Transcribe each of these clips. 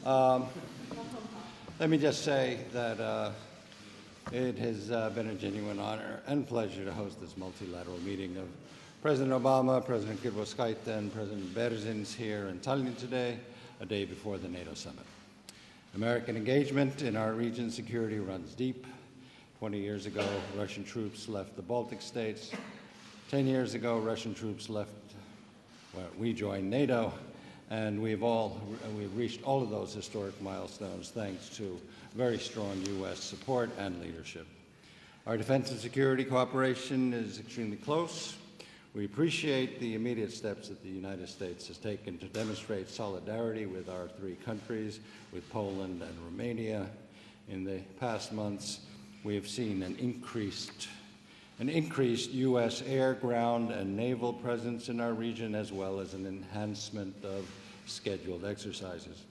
Um, Let me just say that it has been a genuine honor and pleasure to host this multilateral meeting of President Obama, President Grybauskaite, and President Berzins here in Tallinn today, a day before the NATO summit. American engagement in our region's security runs deep. 20 years ago, Russian troops left the Baltic states. 10 years ago, Russian troops we joined NATO, and we've reached all of those historic milestones thanks to very strong U.S. support and leadership. Our defense and security cooperation is extremely close. We appreciate the immediate steps that the United States has taken to demonstrate solidarity with our three countries, with Poland and Romania. In the past months, we have seen an increased U.S. air, ground, and naval presence in our region, as well as an enhancement of scheduled exercises.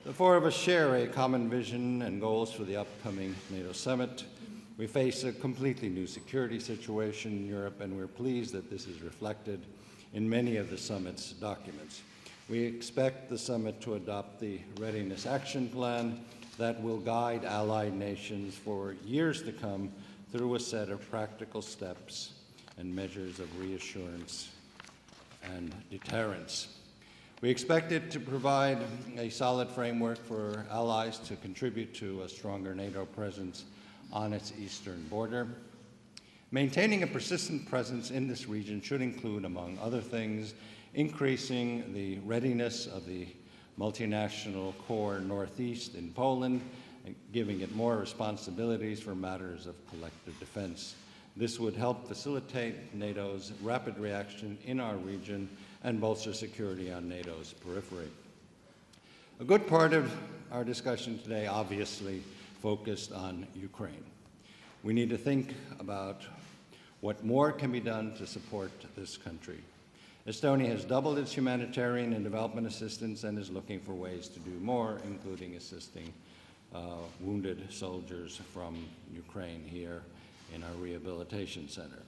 The four of us share a common vision and goals for the upcoming NATO summit. We face a completely new security situation in Europe, and we're pleased that this is reflected in many of the summit's documents. We expect the summit to adopt the Readiness Action Plan that will guide allied nations for years to come through a set of practical steps and measures of reassurance and deterrence. We expect it to provide a solid framework for allies to contribute to a stronger NATO presence on its eastern border. Maintaining a persistent presence in this region should include, among other things, increasing the readiness of the multinational core Northeast in Poland, and giving it more responsibilities for matters of collective defense. This would help facilitate NATO's rapid reaction in our region and bolster security on NATO's periphery. A good part of our discussion today obviously focused on Ukraine. We need to think about what more can be done to support this country. Estonia has doubled its humanitarian and development assistance and is looking for ways to do more, including assisting wounded soldiers from Ukraine here in our rehabilitation center.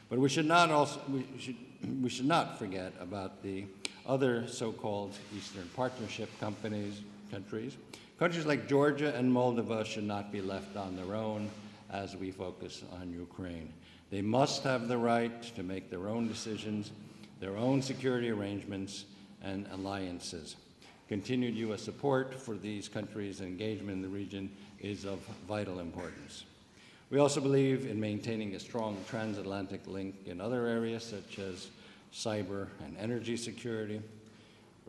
But we should not forget about the other so-called Eastern Partnership countries. Countries like Georgia and Moldova should not be left on their own as we focus on Ukraine. They must have the right to make their own decisions, their own security arrangements and alliances. Continued U.S. support for these countries' engagement in the region is of vital importance. We also believe in maintaining a strong transatlantic link in other areas such as cyber and energy security.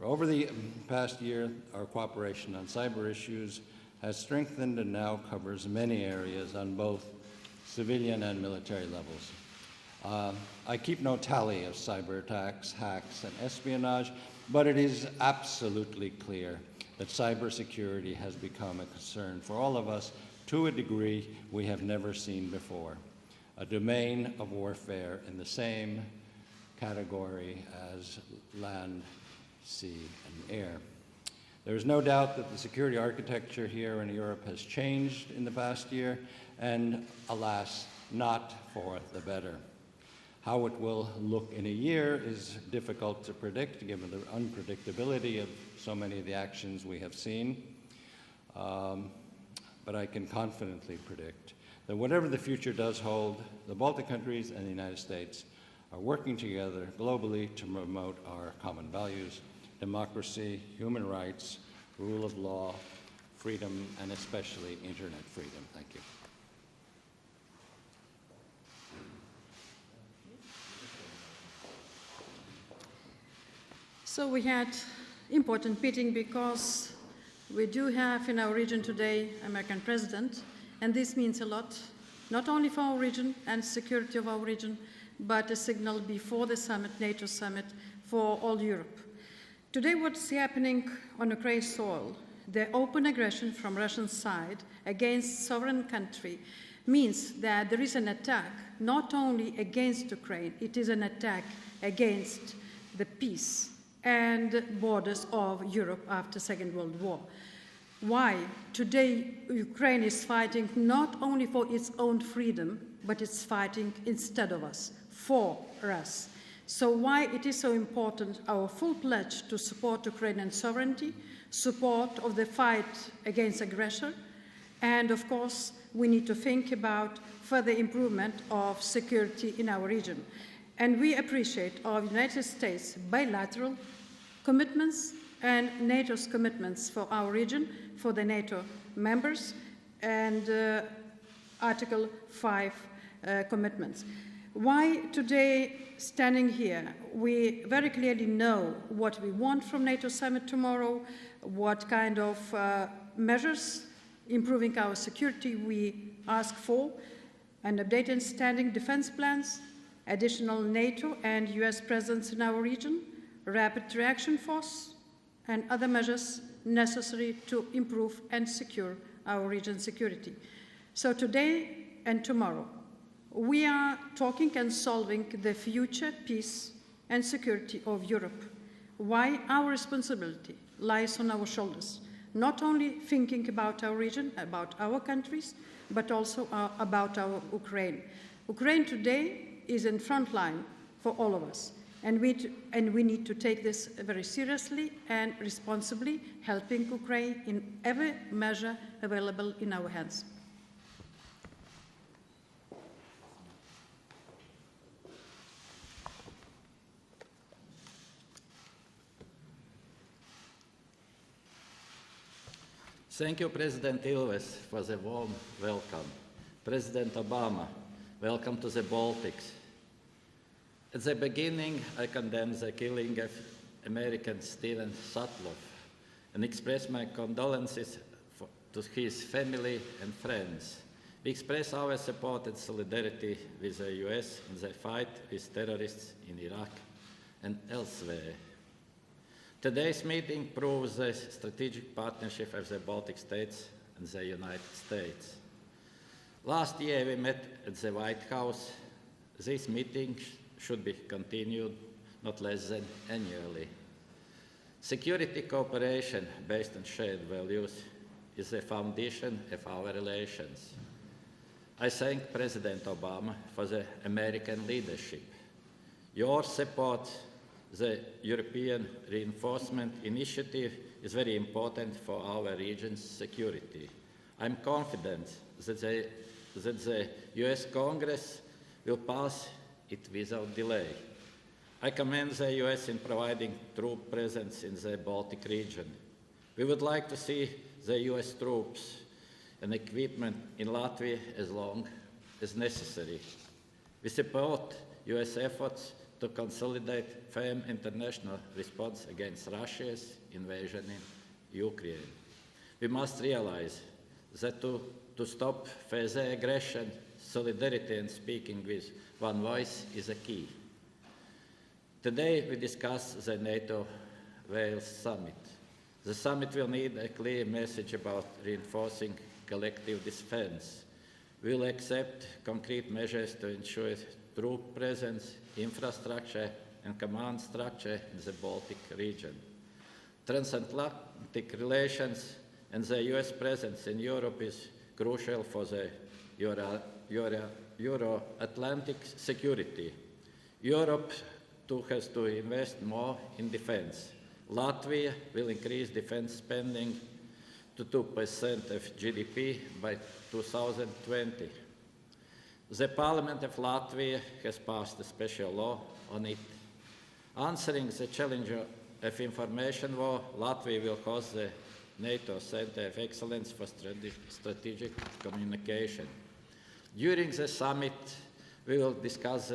Over the past year, our cooperation on cyber issues has strengthened and now covers many areas on both civilian and military levels. I keep no tally of cyber attacks, hacks, and espionage, but it is absolutely clear that cybersecurity has become a concern for all of us to a degree we have never seen before, a domain of warfare in the same category as land, sea, and air. There is no doubt that the security architecture here in Europe has changed in the past year, and alas, not for the better. How it will look in a year is difficult to predict, given the unpredictability of so many of the actions we have seen. But I can confidently predict that whatever the future does hold, the Baltic countries and the United States are working together globally to promote our common values: democracy, human rights, rule of law, freedom, and especially internet freedom. Thank you. So we had important meeting because we do have in our region today American president, and this means a lot, not only for our region and security of our region, but a signal before the summit, NATO summit, for all Europe. Today what's happening on Ukraine's soil, the open aggression from Russian side against sovereign country, means that there is an attack not only against Ukraine, it is an attack against the peace and borders of Europe after Second World War. Why? Today, Ukraine is fighting not only for its own freedom, but it's fighting instead of us, for us. So why it is so important, our full pledge to support Ukrainian sovereignty, support of the fight against aggression, and of course, we need to think about further improvement of security in our region. And we appreciate our United States bilateral commitments and NATO's commitments for our region, for the NATO members, and Article 5 commitments. Why today, standing here, we very clearly know what we want from NATO summit tomorrow, what kind of measures improving our security we ask for, an updated standing defense plans, additional NATO and US presence in our region, rapid reaction force, and other measures necessary to improve and secure our region's security. So today and tomorrow, we are talking and solving the future peace and security of Europe. Why our responsibility lies on our shoulders, not only thinking about our region, about our countries, but also about our Ukraine. Ukraine today is in front line for all of us, and we need to take this very seriously and responsibly, helping Ukraine in every measure available in our hands. Thank you, President Ilves, for the warm welcome. President Obama, welcome to the Baltics. At the beginning, I condemn the killing of American Steven Sutcliffe and express my condolences to his family and friends. We express our support and solidarity with the US in the fight with terrorists in Iraq and elsewhere. Today's meeting proves the strategic partnership of the Baltic states and the United States. Last year we met at the White House. This meeting should be continued not less than annually. Security cooperation based on shared values is the foundation of our relations. I thank President Obama for the American leadership. Your support the European Reinforcement Initiative is very important for our region's security. I'm confident that the US Congress will pass it without delay. I commend the US in providing troop presence in the Baltic region. We would like to see the US troops and equipment in Latvia as long as necessary. We support US efforts to consolidate firm international response against Russia's invasion in Ukraine. We must realize that to stop further aggression, solidarity and speaking with one voice is a key. Today we discuss the NATO-Wales summit. The summit will need a clear message about reinforcing collective defense. We will accept concrete measures to ensure troop presence, infrastructure and command structure in the Baltic region. Transatlantic relations and the US presence in Europe is crucial for the Euro-Atlantic security. Europe too has to invest more in defense. Latvia will increase defense spending to 2% of GDP by 2020. The Parliament of Latvia has passed a special law on it. Answering the challenge of information war, Latvia will host the NATO Center of Excellence for Strategic Communication. During the summit, we will discuss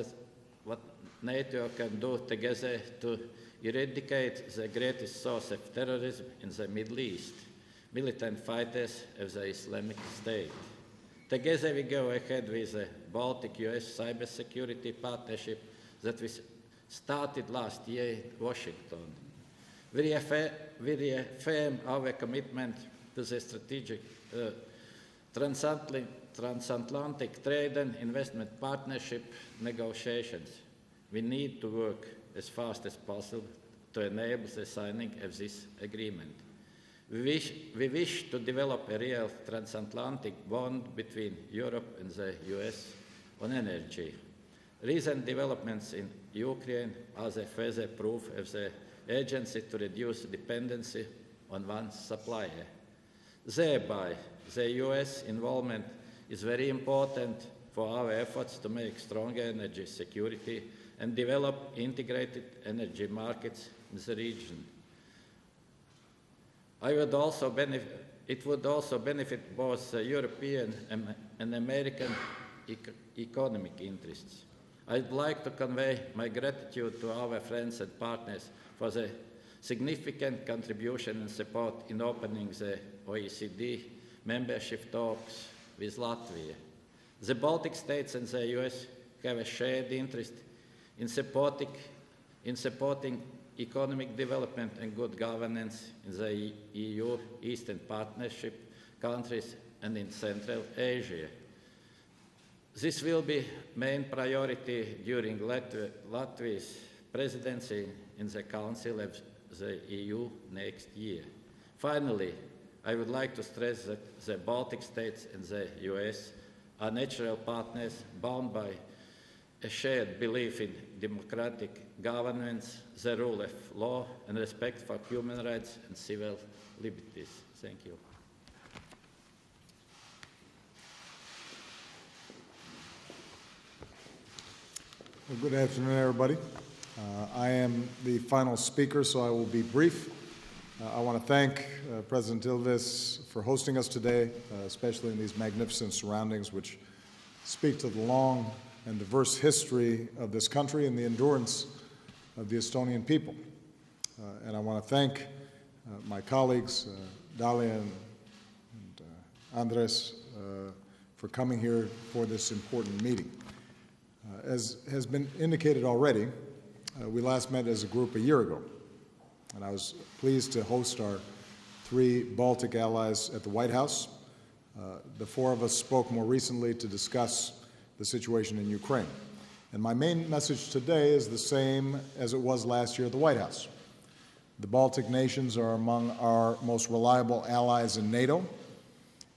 what NATO can do together to eradicate the greatest source of terrorism in the Middle East, militant fighters of the Islamic State. Together we go ahead with the Baltic-US cybersecurity partnership that we started last year in Washington. We reaffirm our commitment to the strategic transatlantic trade and investment partnership negotiations. We need to work as fast as possible to enable the signing of this agreement. We wish to develop a real transatlantic bond between Europe and the US on energy. Recent developments in Ukraine are a further proof of the urgency to reduce dependency on one supplier. Thereby, the US involvement is very important for our efforts to make stronger energy security and develop integrated energy markets in the region. It would also benefit both European and American economic interests. I'd like to convey my gratitude to our friends and partners for the significant contribution and support in opening the OECD membership talks with Latvia. The Baltic states and the US have a shared interest in supporting economic development and good governance in the EU Eastern Partnership countries and in Central Asia. This will be main priority during Latvia's presidency in the Council of the EU next year. Finally, I would like to stress that the Baltic states and the US are natural partners bound by a shared belief in democratic governance, the rule of law, and respect for human rights and civil liberties. Thank you. Well, good afternoon, everybody. I am the final speaker, so I will be brief. I want to thank President Ilves for hosting us today, especially in these magnificent surroundings, which speak to the long and diverse history of this country and the endurance of the Estonian people. And I want to thank my colleagues, Dalia and Andres, for coming here for this important meeting. As has been indicated already, we last met as a group a year ago, and I was pleased to host our 3 Baltic allies at the White House. The 4 of us spoke more recently to discuss the situation in Ukraine. And my main message today is the same as it was last year at the White House. The Baltic nations are among our most reliable allies in NATO,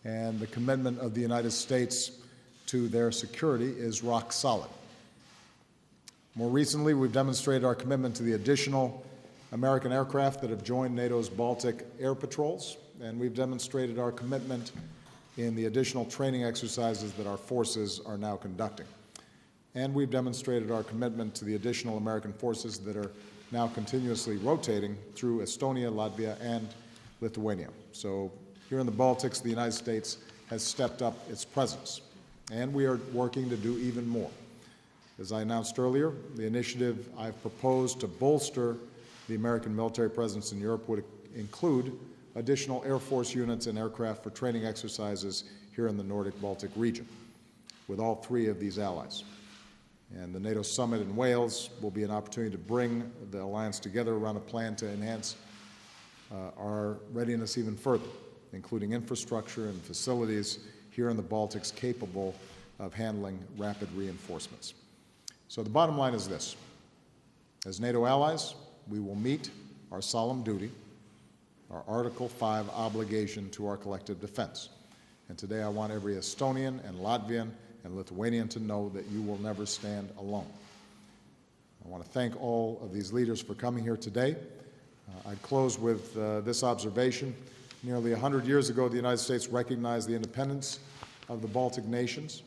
and the commitment of the United States to their security is rock solid. More recently, we've demonstrated our commitment to the additional American aircraft that have joined NATO's Baltic air patrols, and we've demonstrated our commitment in the additional training exercises that our forces are now conducting. And we've demonstrated our commitment to the additional American forces that are now continuously rotating through Estonia, Latvia, and Lithuania. So here in the Baltics, the United States has stepped up its presence, and we are working to do even more. As I announced earlier, the initiative I've proposed to bolster the American military presence in Europe would include additional Air Force units and aircraft for training exercises here in the Nordic-Baltic region with all 3 of these allies. And the NATO summit in Wales will be an opportunity to bring the alliance together around a plan to enhance our readiness even further, including infrastructure and facilities here in the Baltics capable of handling rapid reinforcements. So the bottom line is this. As NATO allies, we will meet our solemn duty, our Article 5 obligation to our collective defense. And today I want every Estonian and Latvian and Lithuanian to know that you will never stand alone. I want to thank all of these leaders for coming here today. I'd close with this observation. Nearly 100 years ago, the United States recognized the independence of the Baltic nations.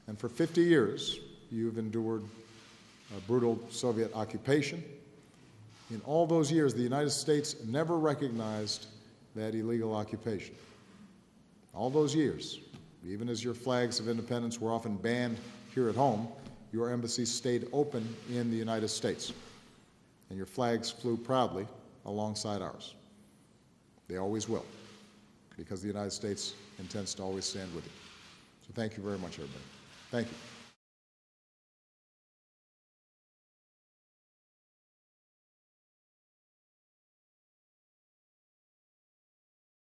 And for 50 years, you've endured a brutal Soviet occupation. In all those years, the United States never recognized that illegal occupation. All those years, even as your flags of independence were often banned here at home, your embassy stayed open in the United States, and your flags flew proudly alongside ours. They always will, because the United States intends to always stand with you. So thank you very much, everybody. Thank you.